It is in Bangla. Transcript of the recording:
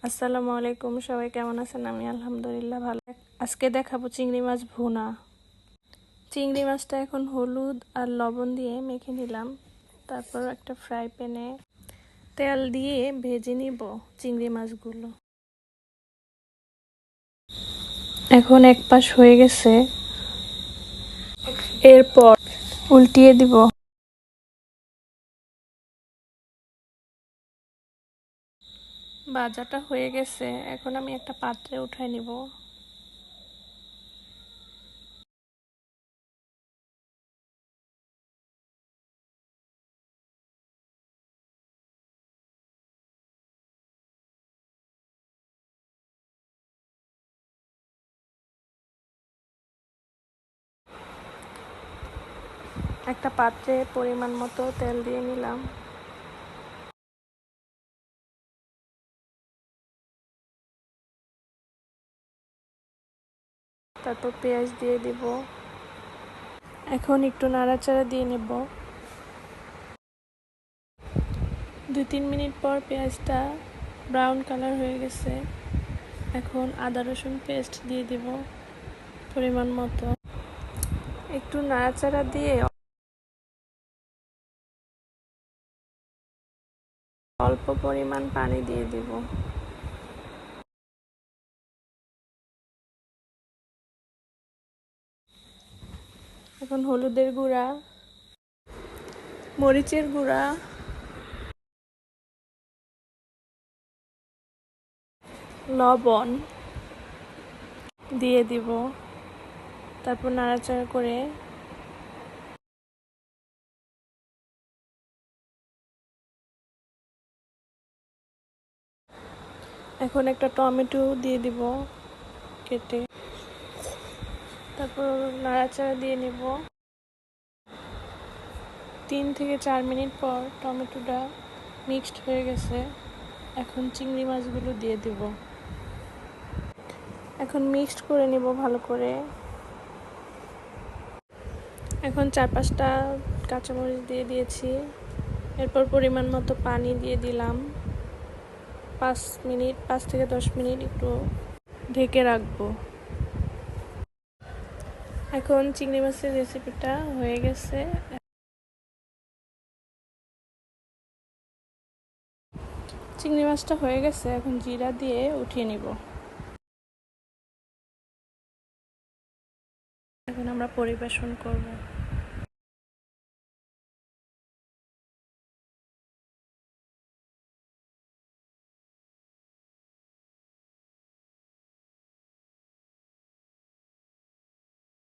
আসসালামু আলাইকুম, সবাই কেমন আছেন? আমি আলহামদুলিল্লাহ ভালো। আজকে দেখাবো চিংড়ি মাছ ভুনা। চিংড়ি মাছটা এখন হলুদ আর লবণ দিয়ে মেখে নিলাম। তারপর একটা ফ্রাই প্যানে তেল দিয়ে ভেজে নিব চিংড়ি মাছগুলো। এখন এক পাশ হয়ে গেছে, এরপর উল্টিয়ে দিব। ভাজাটা হয়ে গেছে, এখন আমি একটা পাত্রে উঠাই নিব। একটা পাত্রে পরিমাণ মতো তেল দিয়ে নিলাম। তারপর পেঁয়াজ দিয়ে দিব। এখন একটু নাড়াচাড়া দিয়ে নেব। 2-3 মিনিট পর পেঁয়াজটা ব্রাউন কালার হয়ে গেছে। এখন আদা রসুন পেস্ট দিয়ে দিব পরিমাণ মতো। একটু নাড়াচাড়া দিয়ে অল্প পরিমাণ পানি দিয়ে দিব। এখন হলুদের গুঁড়া, মরিচের গুঁড়া, লবণ দিয়ে দিব। তারপর নাড়াচাড়া করে এখন একটা টমেটো দিয়ে দিব কেটে। তারপর নাড়াচাড়া দিয়ে নিব। 3 থেকে 4 মিনিট পর টমেটোটা মিক্সড হয়ে গেছে। এখন চিংড়ি মাছগুলো দিয়ে দিব। এখন মিক্সড করে নিব ভালো করে। এখন 4-5টা কাঁচামরিচ দিয়ে দিয়েছি। এরপর পরিমাণ মতো পানি দিয়ে দিলাম। 5 থেকে 10 মিনিট একটু ঢেকে রাখবো। এখন চিংড়ি মাছের রেসিপিটা হয়ে গেছে। চিংড়ি মাছটা হয়ে গেছে, এখন জিরা দিয়ে উঠিয়ে নিব। এখন আমরা পরিবেশন করব।